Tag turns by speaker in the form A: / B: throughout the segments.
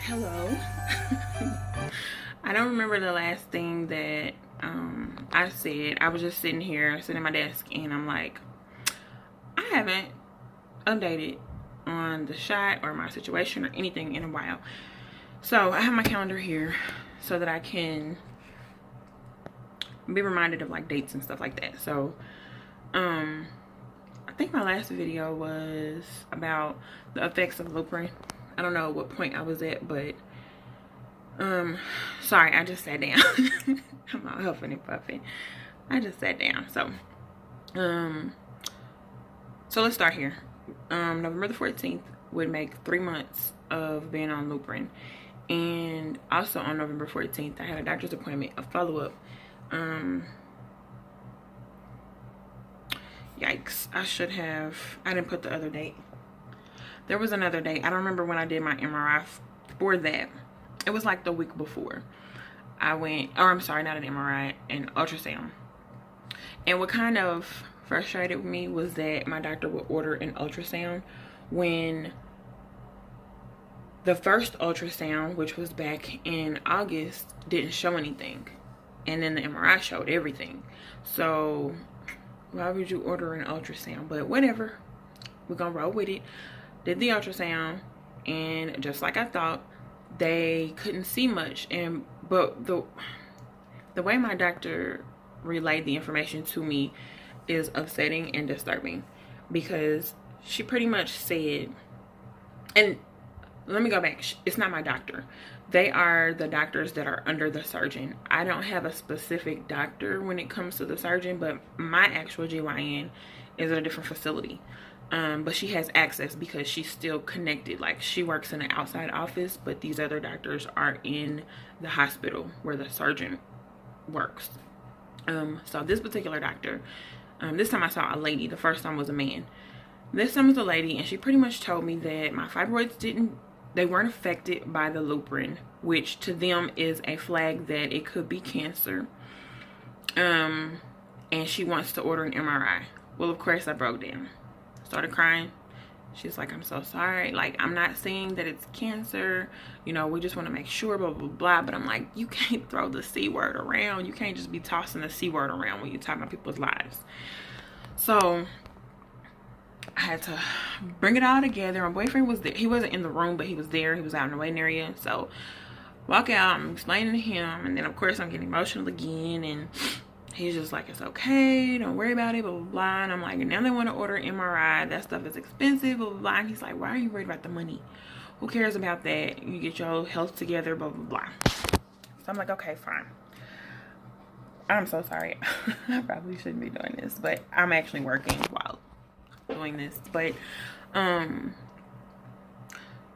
A: Hello. I don't remember the last thing that I said. I was just sitting here, sitting at my desk, and I'm like, I haven't updated on the shot or my situation or anything in a while. So I have my calendar here so that I can be reminded of like dates and stuff like that. So I think my last video was about the effects of Luprin. I don't know what point I was at, but sorry, I just sat down. I'm not huffing and puffing. I just sat down. So let's start here. November the 14th would make 3 months of being on Luprin. And also on November 14th, I had a doctor's appointment, a follow-up. Yikes, I didn't put the other date. There was another date. I don't remember when I did my MRI for that. It was like the week before. I'm sorry, not an MRI, an ultrasound. And what kind of frustrated me was that my doctor would order an ultrasound when the first ultrasound, which was back in August, didn't show anything. And then the MRI showed everything. So why would you order an ultrasound? But whatever, we're gonna roll with it. Did the ultrasound, and just like I thought, they couldn't see much. But the way my doctor relayed the information to me is upsetting and disturbing, because she pretty much said, and let me go back, it's not my doctor. They are the doctors that are under the surgeon. I don't have a specific doctor when it comes to the surgeon, but my actual GYN is at a different facility. But she has access because she's still connected. Like, she works in an outside office, but these other doctors are in the hospital where the surgeon works. So this particular doctor, this time I saw a lady. The first time was a man. This time was a lady, and she pretty much told me that my fibroids they weren't affected by the Luprin, which to them is a flag that it could be cancer. And she wants to order an MRI. Well, of course I broke down. Started crying. She's like, I'm so sorry. Like, I'm not saying that it's cancer. You know, we just want to make sure, blah, blah, blah. But I'm like, you can't throw the C word around. You can't just be tossing the C word around when you talk about people's lives. So I had to bring it all together. My boyfriend was there. He wasn't in the room, but he was there. He was out in the waiting area. So walk out, I'm explaining to him. And then, of course, I'm getting emotional again. And he's just like, it's okay, don't worry about it, blah, blah, blah. And I'm like, now they want to order an MRI. That stuff is expensive, blah, blah, blah. And he's like, why are you worried about the money? Who cares about that? You get your health together, blah, blah, blah. So I'm like, okay, fine. I'm so sorry. I probably shouldn't be doing this, but I'm actually working while doing this. But,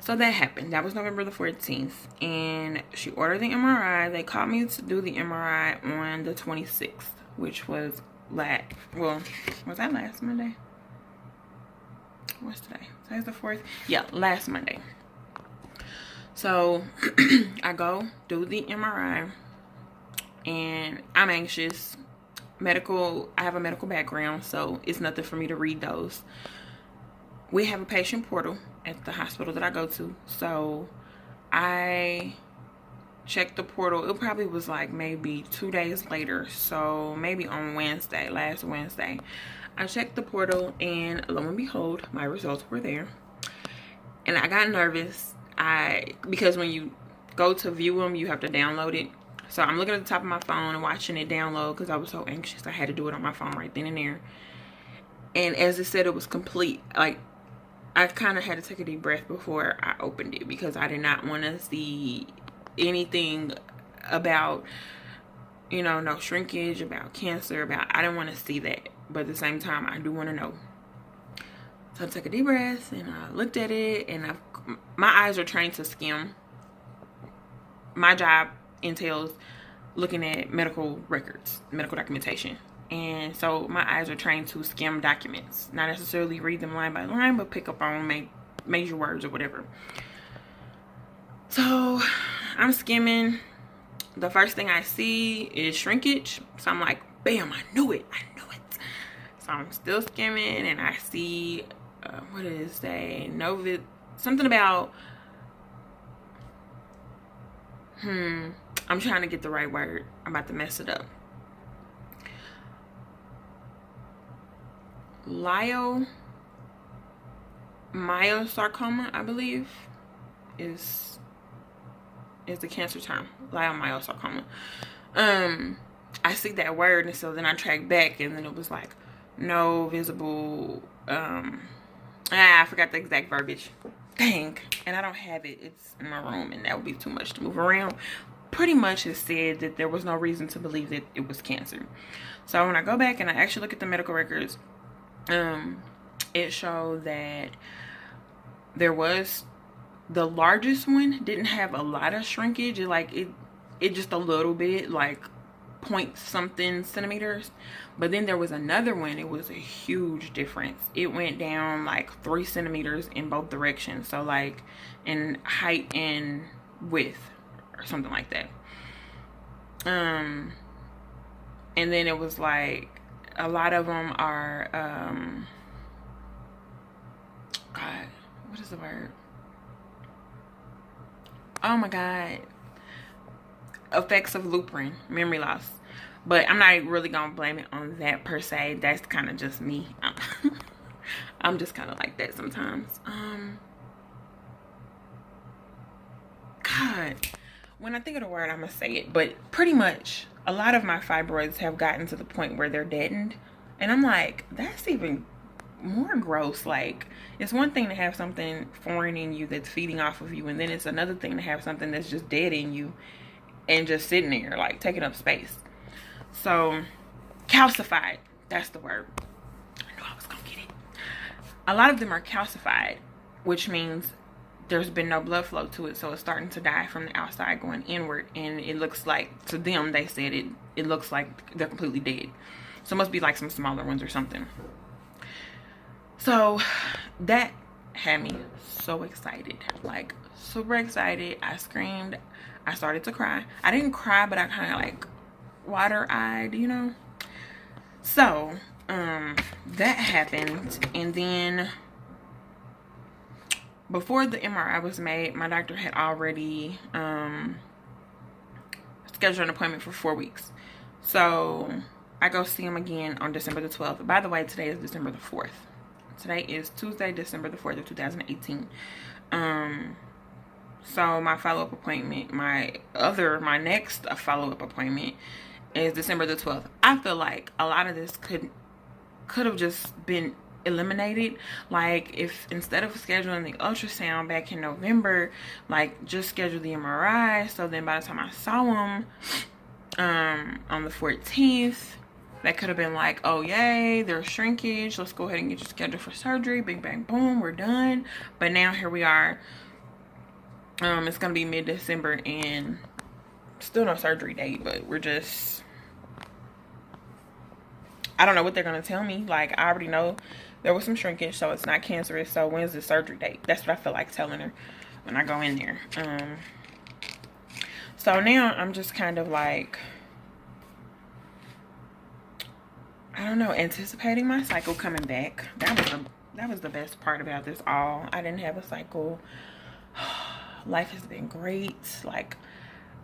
A: so that happened. That was November the 14th. And she ordered the MRI. They called me to do the MRI on the 26th, which was was that last Monday? What's today? Today's the 4th? Yeah, last Monday. So I go do the MRI, and I'm anxious. I have a medical background, so it's nothing for me to read those. We have a patient portal at the hospital that I go to. So I checked the portal. It probably was like maybe 2 days later. So maybe on Wednesday, last Wednesday, I checked the portal, and lo and behold, my results were there. And I got nervous. Because when you go to view them, you have to download it. So I'm looking at the top of my phone and watching it download because I was so anxious. I had to do it on my phone right then and there. And as it said, it was complete. Like, I kind of had to take a deep breath before I opened it, because I did not want to see anything about, you know, no shrinkage, about cancer, I didn't want to see that. But at the same time, I do want to know. So I took a deep breath, and I looked at it, and my eyes are trained to skim. My job entails looking at medical records, medical documentation. And so my eyes are trained to skim documents, not necessarily read them line by line, but pick up on major words or whatever. So I'm skimming. The first thing I see is shrinkage. So I'm like, bam, I knew it. So I'm still skimming, and I see, what did it say? Something about I'm trying to get the right word. I'm about to mess it up. Myosarcoma, I believe, is the cancer term. Myosarcoma. I see that word, and so then I tracked back, and then it was like no visible. I forgot the exact verbiage. Dang, and I don't have it. It's in my room, and that would be too much to move around. Pretty much it said that there was no reason to believe that it was cancer. So when I go back and I actually look at the medical records, it showed that there was, the largest one didn't have a lot of shrinkage. It just a little bit, like point something centimeters. But then there was another one. It was a huge difference. It went down like 3 centimeters in both directions. So like in height and width or something like that. And then it was like a lot of them are God, what is the word? Oh my God. Effects of luprin, memory loss. But I'm not really gonna blame it on that per se. That's kind of just me. I'm just kind of like that sometimes. God, when I think of the word, I'm gonna say it. But pretty much, a lot of my fibroids have gotten to the point where they're deadened, and I'm like, that's even more gross. Like, it's one thing to have something foreign in you that's feeding off of you, and then it's another thing to have something that's just dead in you and just sitting there, like taking up space. So calcified, that's the word. I knew I was gonna get it. A lot of them are calcified, which means there's been no blood flow to it, so it's starting to die from the outside going inward, and it looks like, to them, they said it looks like they're completely dead. So it must be like some smaller ones or something. So that had me so excited, like super excited. I screamed. I started to cry. I didn't cry, but I kind of like water-eyed, you know. So that happened, and then before the MRI was made, my doctor had already scheduled an appointment for 4 weeks. So I go see him again on December the 12th. By the way, today is December the 4th. Today is Tuesday, December the 4th of 2018. So my follow-up appointment, my next follow-up appointment is December the 12th. I feel like a lot of this could have just been eliminated. Like, if instead of scheduling the ultrasound back in November, like just schedule the MRI. So then by the time I saw him on the 14th, that could have been like, oh yay, there's shrinkage, let's go ahead and get you scheduled for surgery. Bing bang boom, we're done. But now here we are. It's gonna be mid-December and still no surgery date, but we're just, I don't know what they're gonna tell me. Like, I already know there was some shrinkage, so it's not cancerous. So when's the surgery date? That's what I feel like telling her when I go in there. So now I'm just kind of like, I don't know, anticipating my cycle coming back. That was the best part about this all. I didn't have a cycle. Life has been great. Like,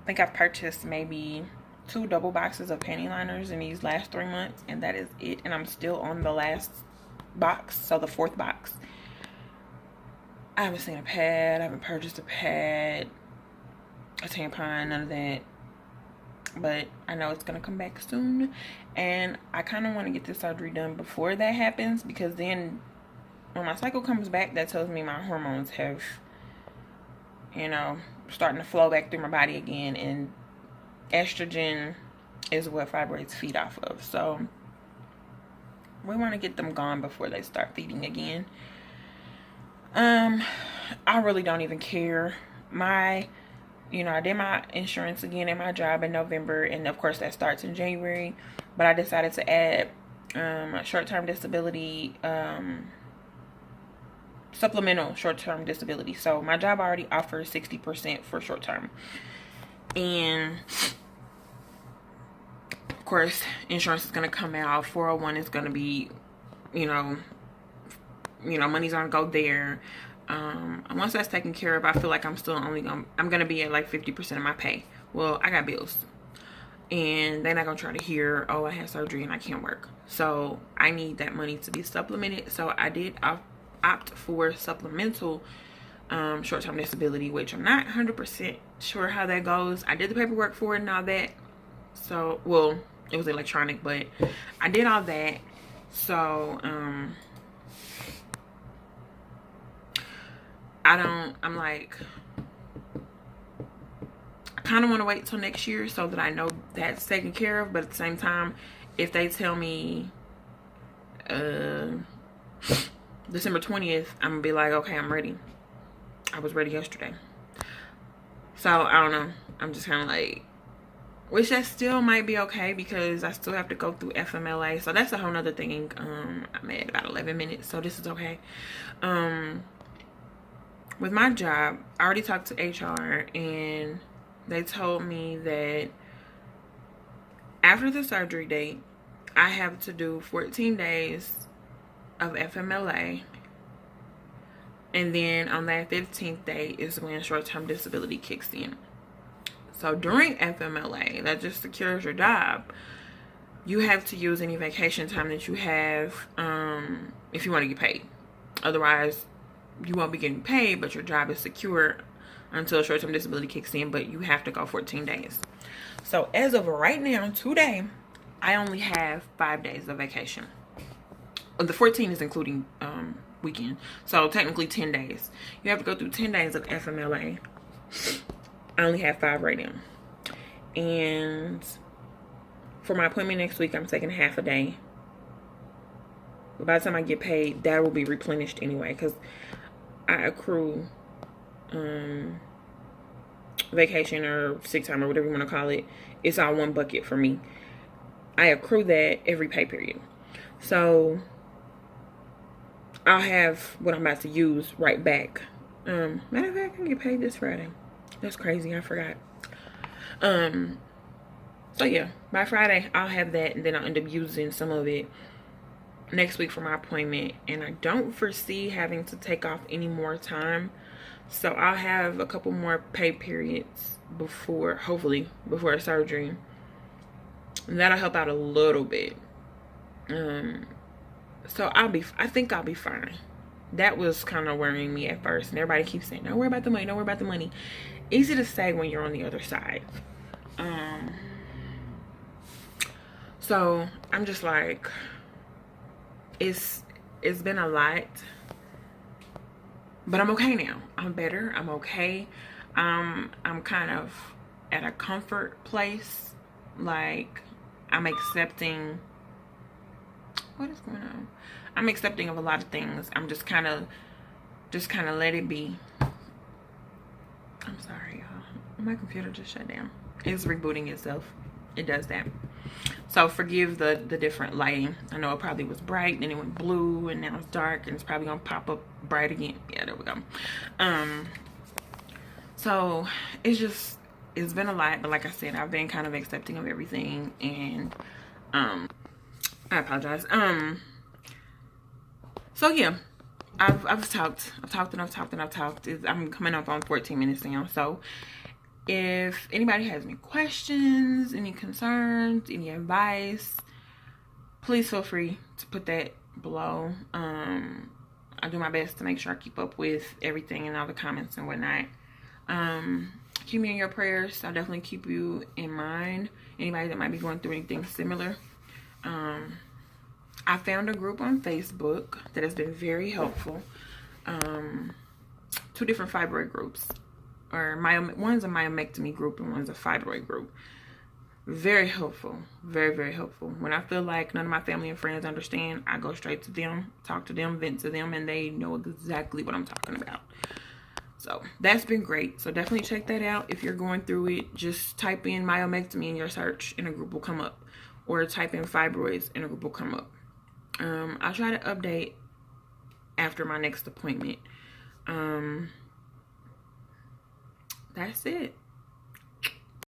A: I think I've purchased maybe 2 double boxes of panty liners in these last 3 months, and that is it. And I'm still on the last box, so the 4th box. I haven't seen a pad. I haven't purchased a pad, a tampon, none of that. But I know it's gonna come back soon, and I kind of want to get this surgery done before that happens, because then when my cycle comes back, that tells me my hormones have, you know, starting to flow back through my body again, and estrogen is what fibroids feed off of. So we want to get them gone before they start feeding again. I really don't even care. I did my insurance again at my job in November, and of course that starts in January, but I decided to add short-term disability, supplemental short-term disability. So my job already offers 60% for short-term, and of course insurance is going to come out. 401 is going to be, money's going to go there. Once that's taken care of, I feel like I'm gonna be at like 50% of my pay. Well, I got bills, and they're not gonna try to hear, oh, I had surgery and I can't work. So I need that money to be supplemented. So I did opt for supplemental short-term disability, which I'm not 100% sure how that goes. I did the paperwork for it and all that. So, well, it was electronic, but I did all that. So I'm like, I kind of want to wait till next year so that I know that's taken care of. But at the same time, if they tell me December 20th, I'm gonna be like, okay, I'm ready. I was ready yesterday. So I don't know, I'm just kind of like, which that still might be okay because I still have to go through FMLA. So that's a whole nother thing. I'm at about 11 minutes, so this is okay. With my job, I already talked to HR, and they told me that after the surgery date, I have to do 14 days of FMLA. And then on that 15th day is when short-term disability kicks in. So during FMLA, that just secures your job. You have to use any vacation time that you have if you want to get paid. Otherwise, you won't be getting paid, but your job is secure until short-term disability kicks in, but you have to go 14 days. So as of right now, today, I only have 5 days of vacation. The 14 is including weekend. So technically 10 days. You have to go through 10 days of FMLA. I only have 5 right now. And for my appointment next week, I'm taking half a day. But by the time I get paid, that will be replenished anyway, because I accrue vacation or sick time or whatever you want to call it. It's all one bucket for me. I accrue that every pay period. So I'll have what I'm about to use right back. Matter of fact, I can get paid this Friday. That's crazy, I forgot. So yeah, by Friday I'll have that, and then I'll end up using some of it next week for my appointment. And I don't foresee having to take off any more time, so I'll have a couple more pay periods before, hopefully before surgery, and that'll help out a little bit. So I think I'll be fine. That was kind of worrying me at first, and everybody keeps saying, don't worry about the money, don't worry about the money. Easy to say when you're on the other side. So I'm just like, it's been a lot, but I'm okay now. I'm better. I'm okay. I'm kind of at a comfort place. Like, I'm accepting. What is going on? I'm accepting of a lot of things. I'm just kind of let it be. I'm sorry, y'all. My computer just shut down. It's rebooting itself. It does that. So forgive the different lighting. I know it probably was bright, then it went blue, and now it's dark, and it's probably gonna pop up bright again. Yeah, there we go. So it's been a lot, but like I said, I've been kind of accepting of everything, and I apologize. So yeah, I've talked. I'm coming up on 14 minutes now. So if anybody has any questions, any concerns, any advice, please feel free to put that below. I do my best to make sure I keep up with everything and all the comments and whatnot. Keep me in your prayers. I'll definitely keep you in mind. Anybody that might be going through anything similar. I found a group on Facebook that has been very helpful. 2 different fibroid groups. One's a myomectomy group and one's a fibroid group. Very helpful. Very, very helpful. When I feel like none of my family and friends understand, I go straight to them, talk to them, vent to them, and they know exactly what I'm talking about. So that's been great. So definitely check that out. If you're going through it, just type in myomectomy in your search and a group will come up. Or type in fibroids and a group will come up. I'll try to update after my next appointment. That's it.